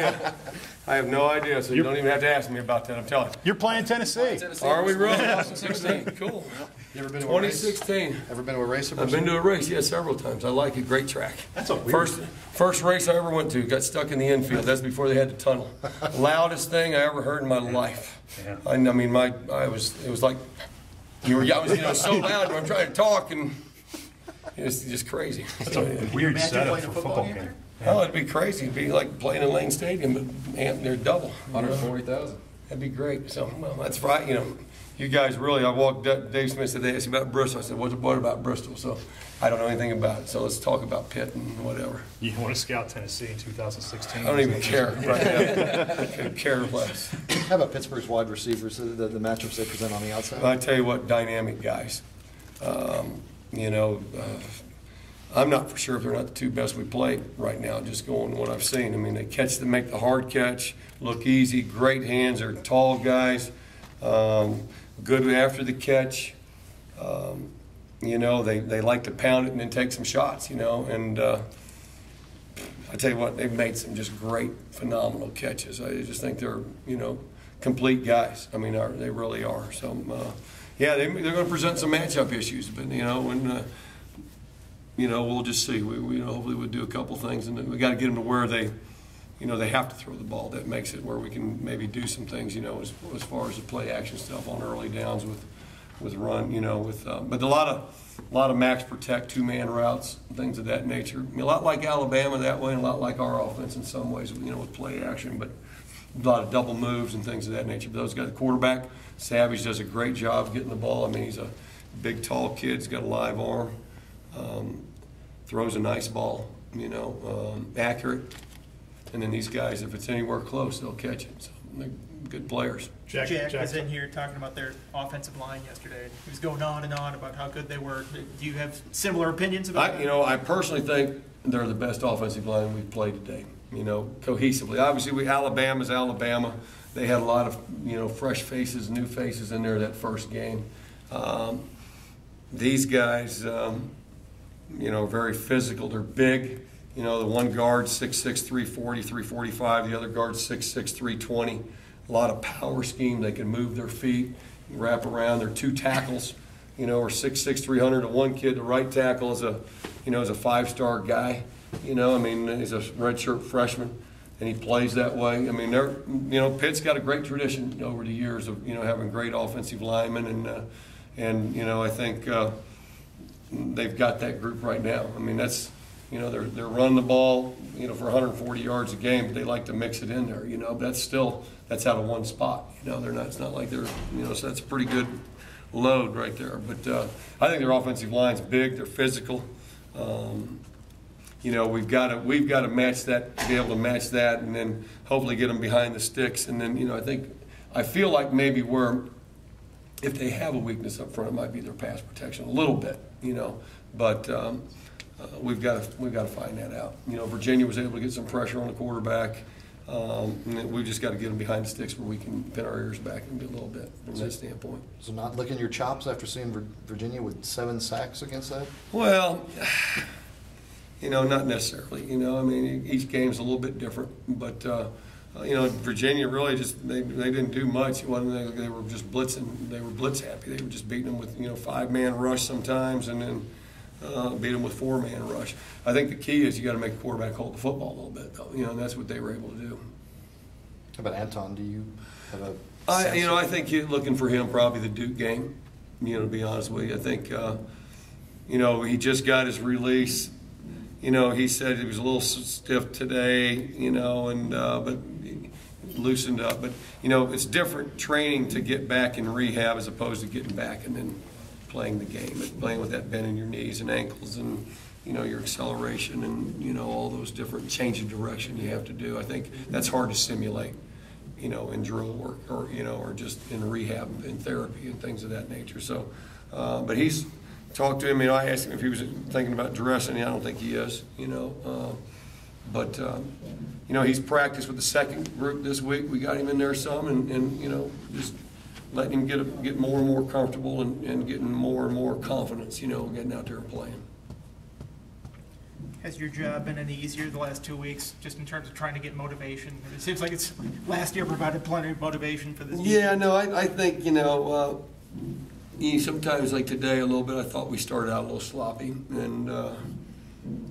idea. I have no idea, so you don't even have to ask me about that, I'm telling you. You're playing Tennessee. Are we really? 2016, cool. You ever been to a race? 2016. Ever been to a race? I've been to a race, yeah, several times. I like it, great track. That's a weird. First race I ever went to, got stuck in the infield. That's before they had the tunnel. Loudest thing I ever heard in my life. Yeah. I mean, it was like, I was so loud when I'm trying to talk, and it was just crazy. That's a weird setup for a football game. Oh, it'd be crazy. It'd be like playing in Lane Stadium, but they're double. 140,000. That'd be great. So, well, that's right. You guys really, I walked Dave Smith said, they asked me about Bristol. I said, what about Bristol? So I don't know anything about it. So let's talk about Pitt and whatever. You want to scout Tennessee in 2016? I don't even care right now. I could care less. How about Pittsburgh's wide receivers, the matchups they present on the outside? I tell you what, dynamic guys. I'm not for sure if they're not the two best we played right now, just going what I've seen. I mean, they make the hard catch, look easy, great hands. They're tall guys, good after the catch. They like to pound it and then take some shots, and I tell you what, they've made some just great, phenomenal catches. I just think they're, complete guys. I mean, they really are. So, they're going to present some matchup issues, but, we'll just see. We hopefully we'll do a couple things, and we got to get them to where they have to throw the ball. That makes it where we can maybe do some things, as far as the play action stuff on early downs with run, but a lot of max protect, two-man routes, things of that nature. I mean, a lot like Alabama that way, and a lot like our offense in some ways, with play action, but a lot of double moves and things of that nature. But those guys, the quarterback, Savage, does a great job getting the ball. I mean, he's a big, tall kid. He's got a live arm. Throws a nice ball, accurate. And then these guys, if it's anywhere close, they'll catch it. So they're good players. Jack was in here talking about their offensive line yesterday. He was going on and on about how good they were. Do you have similar opinions about that? I personally think they're the best offensive line we've played today, cohesively. Obviously, Alabama's Alabama. They had a lot of, fresh faces, new faces in there that first game. These guys, very physical. They're big. The one guard's 6'6", 340, 345. The other guard's 6'6", 320. A lot of power scheme. They can move their feet, wrap around. They're two tackles, are 6'6", 300. The one kid, the right tackle, is a five-star guy. He's a redshirt freshman, and he plays that way. I mean, Pitt's got a great tradition over the years of, having great offensive linemen, and I think they've got that group right now. I mean, that's, they're running the ball, for 140 yards a game, but they like to mix it in there, but that's out of one spot. It's not like they're, so that's a pretty good load right there. But I think their offensive line's big, they're physical. We've got to match that, be able to match that, and then hopefully get them behind the sticks. And then, I feel like maybe if they have a weakness up front, it might be their pass protection a little bit, but we've got to find that out. Virginia was able to get some pressure on the quarterback. And we've just got to get them behind the sticks where we can pin our ears back and get a little bit from that standpoint. So not licking your chops after seeing Virginia with 7 sacks against that? Well, not necessarily. Each game's a little bit different, but Virginia really they didn't do much. It wasn't they were just blitzing. They were blitz happy. They were just beating them with 5-man rush sometimes, and then beat them with 4-man rush. I think the key is you got to make the quarterback hold the football a little bit, though. And that's what they were able to do. How about Anton? Do you have a? I think you're looking for him probably the Duke game. To be honest with you, I think he just got his release. He said he was a little stiff today. But loosened up. But it's different training to get back in rehab as opposed to getting back and then playing the game, but playing with that bend in your knees and ankles and your acceleration and all those different change of direction you have to do. I think that's hard to simulate in drill work or just in rehab and therapy and things of that nature. So but he's talked to him. I asked him if he was thinking about dressing. I don't think he is. But he's practiced with the second group this week. We got him in there some, and just letting him get more and more comfortable and getting more and more confidence, getting out there and playing. Has your job been any easier the last 2 weeks, just in terms of trying to get motivation? It seems like it's last year provided plenty of motivation for this. Yeah, no, I think, sometimes like today a little bit, I thought we started out a little sloppy, and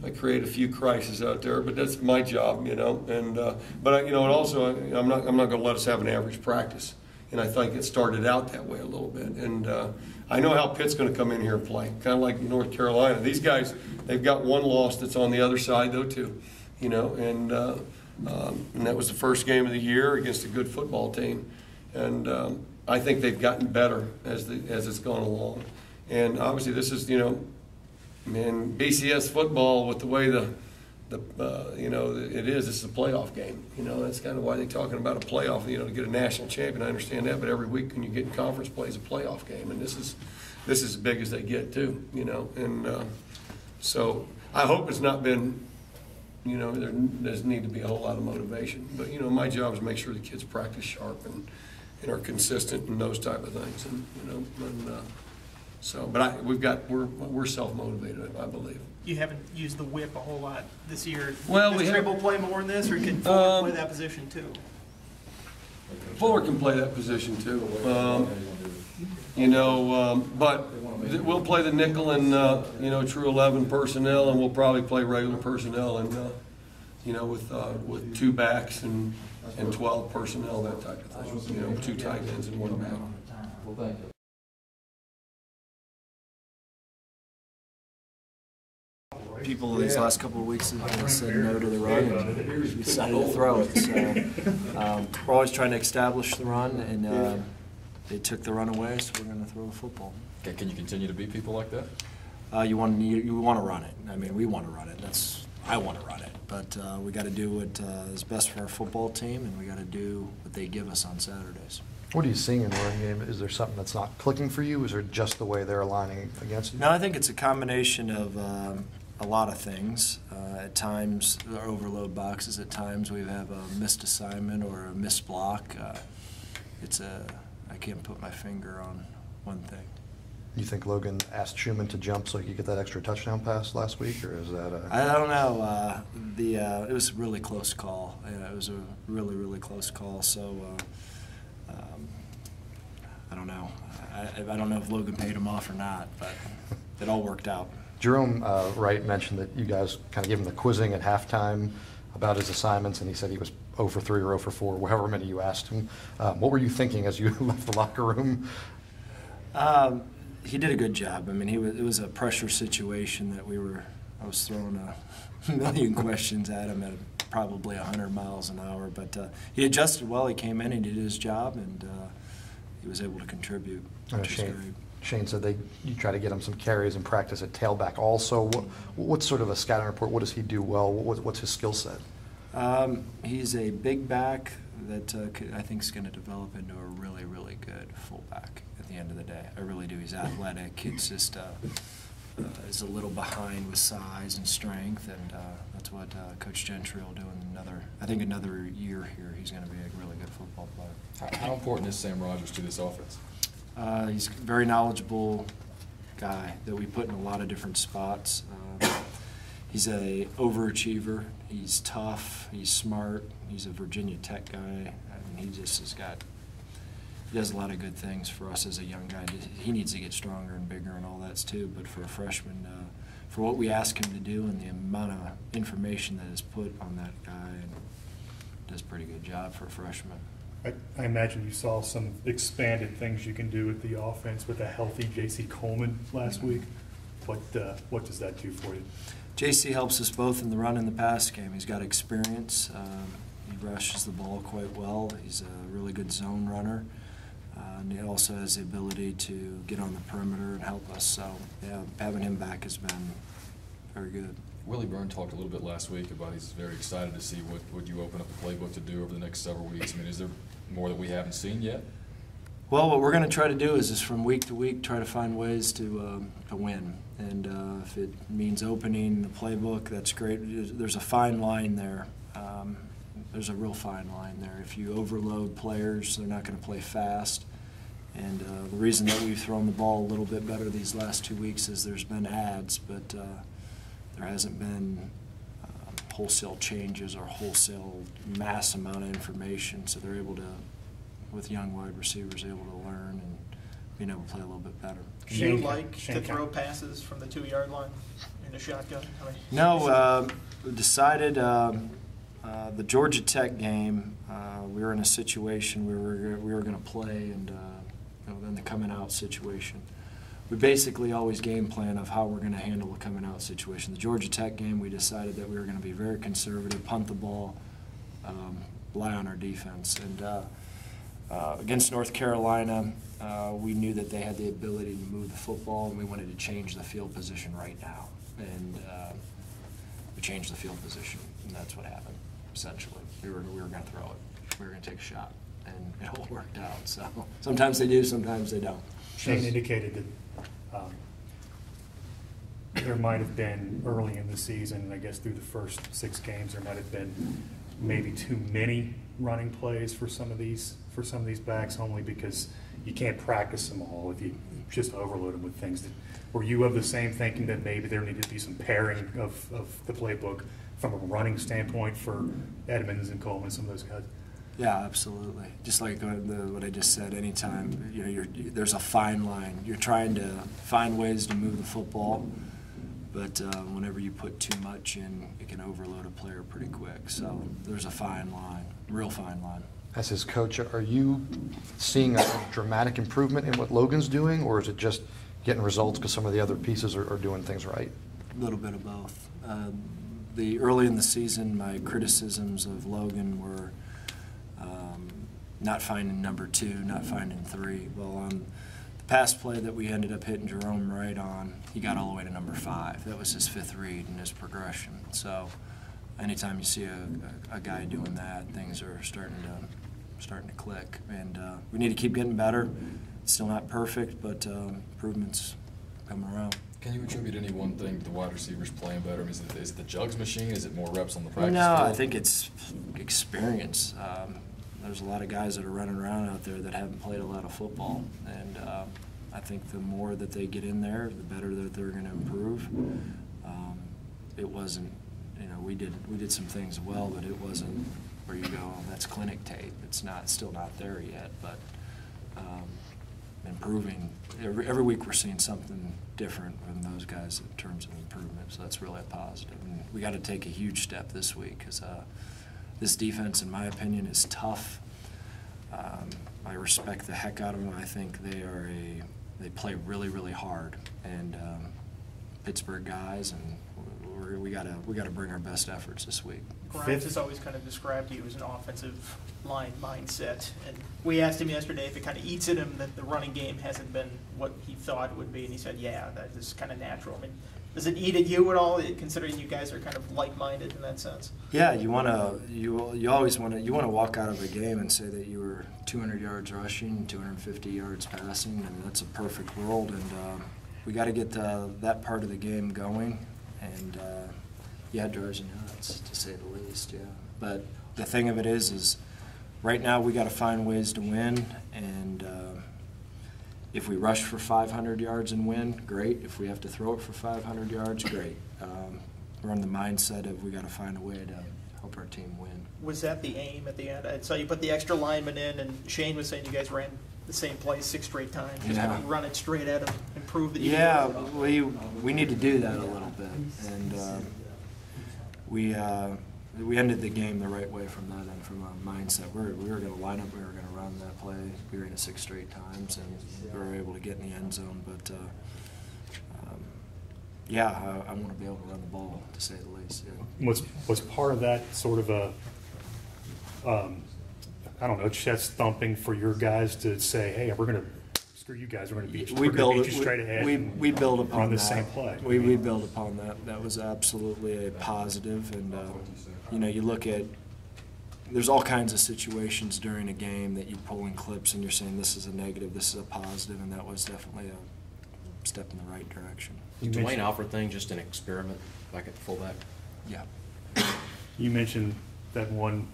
I create a few crises out there, but that's my job, and but and also I'm not going to let us have an average practice, and I think it started out that way a little bit, and I know how Pitt's going to come in here and play, kind of like North Carolina. These guys, they've got one loss that's on the other side though too, and that was the first game of the year against a good football team, and I think they've gotten better as it's gone along, and obviously this is man, BCS football with the way it is. This is a playoff game. That's kind of why they're talking about a playoff. To get a national champion, I understand that. But every week when you get in conference play is a playoff game, and this is as big as they get too. And so I hope it's not been. There doesn't need to be a whole lot of motivation. But my job is to make sure the kids practice sharp and are consistent and those type of things. But we're self-motivated, I believe. You haven't used the whip a whole lot this year. Well, Does we Tribble play more in this, or can Fuller play that position too? Fuller can play that position too. But we'll play the nickel and true 11 personnel, and we'll probably play regular personnel and with two backs and 12 personnel, that type of thing. Two tight ends and one back. Well, thank you. People these last couple of weeks have said no to the run and decided to throw it. So we're always trying to establish the run, and they took the run away, so we're going to throw the football. Okay, can you continue to beat people like that? You want to run it. I mean, we want to run it. I want to run it, but we got to do what is best for our football team, and we got to do what they give us on Saturdays. What are you seeing in the running game? Is there something that's not clicking for you? Is it just the way they're aligning against you? No, I think it's a combination of a lot of things. At times, there are overload boxes. At times, we have a missed assignment or a missed block. I can't put my finger on one thing. You think Logan asked Schumann to jump so he could get that extra touchdown pass last week, or is that I don't know. It was a really close call. Yeah, it was a really, really close call. So I don't know. I don't know if Logan paid him off or not, but it all worked out. Jerome Wright mentioned that you guys kind of gave him the quizzing at halftime about his assignments, and he said he was 0 for 3 or 0 for 4, however many you asked him. What were you thinking as you left the locker room? He did a good job. I mean, it was a pressure situation that I was throwing a million questions at him at probably 100 miles an hour, but he adjusted well. He came in and did his job, and he was able to contribute, which was great. Shane said you try to get him some carries in practice at tailback also. What's sort of a scouting report? What does he do well? What's his skill set? He's a big back that I think is going to develop into a really, really good fullback at the end of the day. I really do. He's athletic. He's just is a little behind with size and strength, and that's what Coach Gentry will do in another year here. He's going to be a really good football player. How important is Sam Rogers to this offense? He's a very knowledgeable guy that we put in a lot of different spots. He's a overachiever. He's tough. He's smart. He's a Virginia Tech guy. I mean, he does a lot of good things for us as a young guy. He needs to get stronger and bigger and all that too. But for a freshman, for what we ask him to do and the amount of information that is put on that guy, and does a pretty good job for a freshman. I imagine you saw some expanded things you can do with the offense with a healthy J.C. Coleman last week. What does that do for you? J.C. helps us both in the run and the pass game. He's got experience. He rushes the ball quite well. He's a really good zone runner. And he also has the ability to get on the perimeter and help us. So, yeah, having him back has been very good. Willie Byrne talked a little bit last week about he's very excited to see what you open up the playbook to do over the next several weeks. I mean, is there more that we haven't seen yet? Well, what we're going to try to do is just from week to week try to find ways to win. And if it means opening the playbook, that's great. There's a fine line there. There's a real fine line there. If you overload players, they're not going to play fast. And the reason that we've thrown the ball a little bit better these last 2 weeks is there's been ads, but there There hasn't been wholesale changes or wholesale mass amount of information, so they're able to, with young wide receivers, able to learn and being able to play a little bit better. Do you like to throw passes from the 2-yard line in a shotgun? No, we decided the Georgia Tech game, we were in a situation where we were going to play, and then the coming out situation. We basically always game plan of how we're going to handle the coming out situation. The Georgia Tech game, we decided that we were going to be very conservative, punt the ball, rely on our defense. And against North Carolina, we knew that they had the ability to move the football, and we wanted to change the field position right now. And we changed the field position, and that's what happened, essentially. We were going to throw it. We were going to take a shot, and it all worked out. So sometimes they do, sometimes they don't. Shane indicated that there might have been early in the season, I guess through the first 6 games, there might have been maybe too many running plays for some of these backs, only because you can't practice them all if you just overload them with things. Were you of the same thinking that maybe there needed to be some pairing of the playbook from a running standpoint for Edmonds and Coleman, some of those guys? Yeah, absolutely. Just like what I just said, anytime there's a fine line. You're trying to find ways to move the football, but whenever you put too much in, it can overload a player pretty quick. So there's a fine line, real fine line. As his coach, are you seeing a dramatic improvement in what Logan's doing, or is it just getting results because some of the other pieces are doing things right? A little bit of both. Early in the season, my criticisms of Logan were not finding number 2, not finding 3. Well, on the pass play that we ended up hitting Jerome right on, he got all the way to number 5. That was his 5th read in his progression. So anytime you see a guy doing that, things are starting to click. And we need to keep getting better. It's still not perfect, but improvements coming around. Can you attribute any one thing to the wide receivers playing better? I mean, is it the jugs machine? Is it more reps on the practice No, field? I think it's experience. There's a lot of guys that are running around out there that haven't played a lot of football, and I think the more that they get in there, the better that they're going to improve. It wasn't, we did some things well, but it wasn't where you go, oh, that's clinic tape. It's still not there yet, but improving. Every week we're seeing something different from those guys in terms of improvement, so that's really a positive. And we got to take a huge step this week because this defense, in my opinion, is tough. I respect the heck out of them. I think they play really, really hard, and Pittsburgh guys, and we got to bring our best efforts this week. Grimes has always kind of described you as an offensive line mindset, and we asked him yesterday if it kind of eats at him that the running game hasn't been what he thought it would be, and he said, yeah, that is kind of natural. I mean, does it eat at you at all, considering you guys are kind of like-minded in that sense? Yeah, you always want to walk out of a game and say that you were 200 yards rushing, 250 yards passing, and that's a perfect world. And we got to get that part of the game going. And yeah, it drives you nuts, to say the least. Yeah, but the thing of it is right now we got to find ways to win, and if we rush for 500 yards and win, great. If we have to throw it for 500 yards, great. We're on the mindset of we got to find a way to help our team win. Was that the aim at the end? I saw you put the extra lineman in, and Shane was saying you guys ran the same play 6 straight times. Just Yeah. kind of run it straight at him, improve the Yeah, we need to do that a little bit, and we ended the game the right way from that end, from a mindset. We were going to line up, we were going to run that play. We ran it 6 straight times, and we were able to get in the end zone. But yeah, I want to be able to run the ball, to say the least. Yeah. Was part of that sort of a I don't know, chest thumping for your guys to say, hey, we're going to screw you guys, we're going to beat you straight ahead. We build upon run the that. same play. We build upon that. That was absolutely a positive. And you look at, there's all kinds of situations during a game that you pull in clips and you're saying this is a negative, this is a positive, and that was definitely a step in the right direction. Is Dwayne Alford thing just an experiment back at fullback? Yeah. You mentioned that one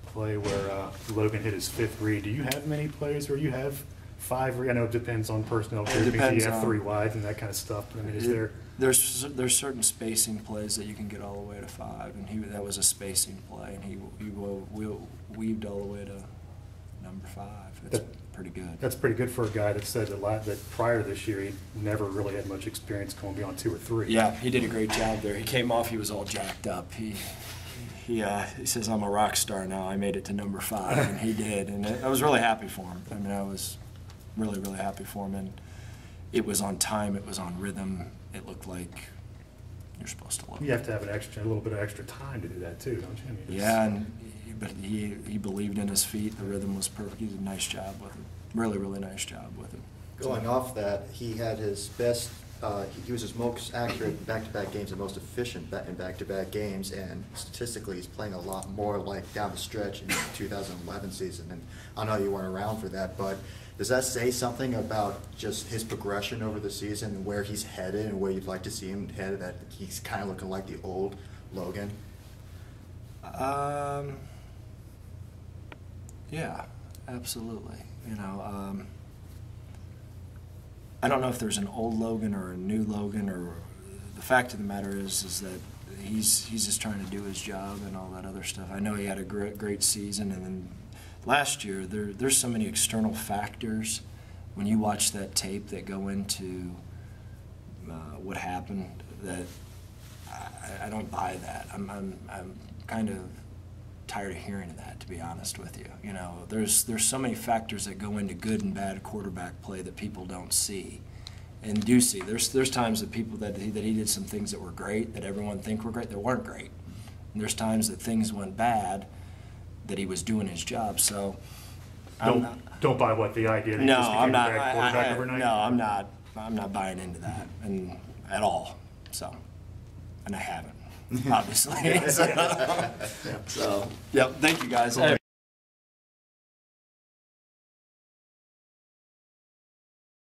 play where Logan hit his 5th read. Do you have many plays where you have 5, I know it depends on personnel It groupings, depends you have on- 3 wide and that kind of stuff. I mean, is there? There's certain spacing plays that you can get all the way to 5, and that was a spacing play, and he weaved all the way to number 5. It's pretty good. That's pretty good for a guy that said that prior to this year he never really had much experience going beyond 2 or 3. Yeah, he did a great job there. He came off, he was all jacked up. He says, I'm a rock star now. I made it to number 5, and he did. And I was really happy for him. I mean, I was really, really happy for him. And it was on time. It was on rhythm. It looked like you're supposed to look. You have to have a little bit of extra time to do that too, don't you? I mean, Yeah, but he believed in his feet. The rhythm was perfect. He did a nice job with it. Really, really nice job with it. Going off that, he had his best, he was his most accurate in back-to-back games and most efficient in back-to-back games, and statistically he's playing a lot more like down the stretch in the 2011 season. And I know you weren't around for that, but does that say something about just his progression over the season and where he's headed and where you'd like to see him headed, that he's kind of looking like the old Logan? Yeah, absolutely. I don't know if there's an old Logan or a new Logan, or the fact of the matter is that he's just trying to do his job and all that other stuff. I know he had a great season, and then last year there's so many external factors when you watch that tape that go into what happened that I don't buy that. I'm kind of tired of hearing that, to be honest with you. There's so many factors that go into good and bad quarterback play that people don't see and do see. There's times that he did some things that were great, that everyone think were great, that weren't great. And there's times that things went bad, that he was doing his job. So don't buy the idea that he no, just became I'm not. a bad quarterback overnight? No, I'm not buying into that at all. So, and I haven't, obviously. So, yep. Thank you guys.